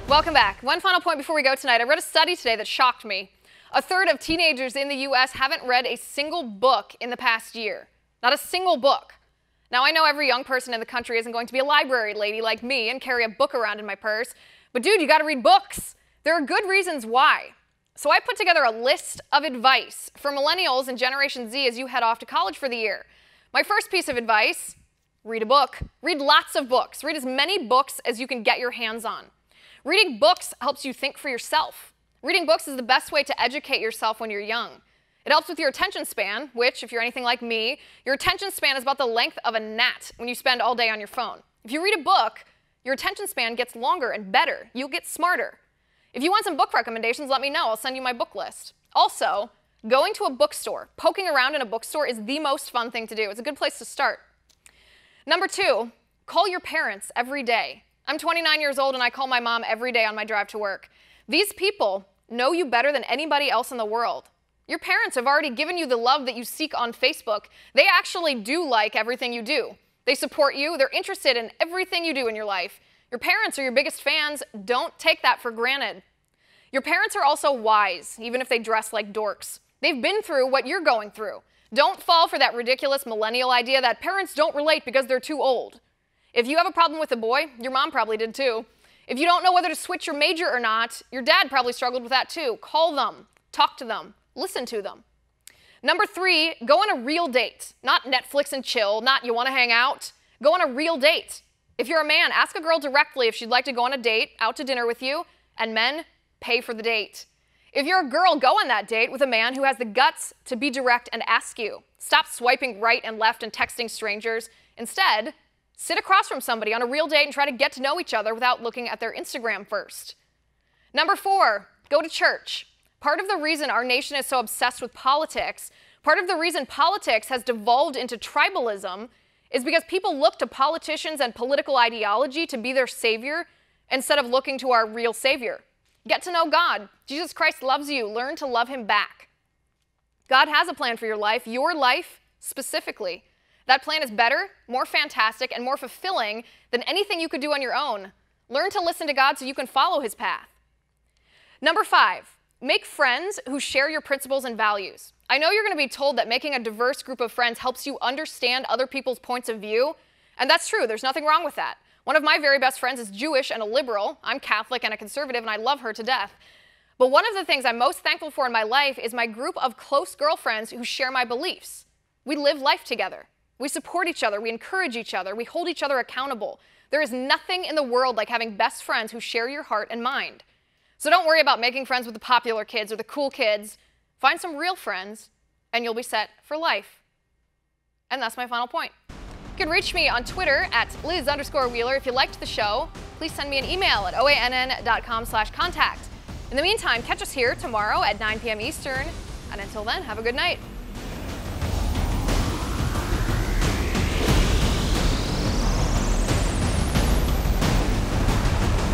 Welcome back. One final point before we go tonight. I read a study today that shocked me. A third of teenagers in the U.S. haven't read a single book in the past year. Not a single book. Now, I know every young person in the country isn't going to be a library lady like me and carry a book around in my purse, but dude, you gotta read books. There are good reasons why. So I put together a list of advice for millennials and Generation Z as you head off to college for the year. My first piece of advice, read a book. Read lots of books. Read as many books as you can get your hands on. Reading books helps you think for yourself. Reading books is the best way to educate yourself when you're young. It helps with your attention span, which, if you're anything like me, your attention span is about the length of a gnat when you spend all day on your phone. If you read a book, your attention span gets longer and better. You'll get smarter. If you want some book recommendations, let me know. I'll send you my book list. Also, going to a bookstore, poking around in a bookstore is the most fun thing to do. It's a good place to start. Number 2, call your parents every day. I'm 29 years old and I call my mom every day on my drive to work. These people know you better than anybody else in the world. Your parents have already given you the love that you seek on Facebook. They actually do like everything you do. They support you. They're interested in everything you do in your life. Your parents are your biggest fans. Don't take that for granted. Your parents are also wise, even if they dress like dorks. They've been through what you're going through. Don't fall for that ridiculous millennial idea that parents don't relate because they're too old. If you have a problem with a boy, your mom probably did too. If you don't know whether to switch your major or not, your dad probably struggled with that too. Call them, talk to them, listen to them. Number 3, go on a real date. Not Netflix and chill, not you want to hang out. Go on a real date. If you're a man, ask a girl directly if she'd like to go on a date, out to dinner with you, and men, pay for the date. If you're a girl, go on that date with a man who has the guts to be direct and ask you. Stop swiping right and left and texting strangers. Instead, sit across from somebody on a real date and try to get to know each other without looking at their Instagram first. Number 4, go to church. Part of the reason our nation is so obsessed with politics, part of the reason politics has devolved into tribalism is because people look to politicians and political ideology to be their savior instead of looking to our real savior. Get to know God. Jesus Christ loves you. Learn to love him back. God has a plan for your life specifically. That plan is better, more fantastic, and more fulfilling than anything you could do on your own. Learn to listen to God so you can follow his path. Number 5, make friends who share your principles and values. I know you're going to be told that making a diverse group of friends helps you understand other people's points of view, and that's true. There's nothing wrong with that. One of my very best friends is Jewish and a liberal. I'm Catholic and a conservative, and I love her to death. But one of the things I'm most thankful for in my life is my group of close girlfriends who share my beliefs. We live life together. We support each other, we encourage each other, we hold each other accountable. There is nothing in the world like having best friends who share your heart and mind. So don't worry about making friends with the popular kids or the cool kids. Find some real friends, and you'll be set for life. And that's my final point. You can reach me on Twitter at Liz_Wheeler. If you liked the show, please send me an email at oann.com/contact. In the meantime, catch us here tomorrow at 9 p.m. Eastern. And until then, have a good night.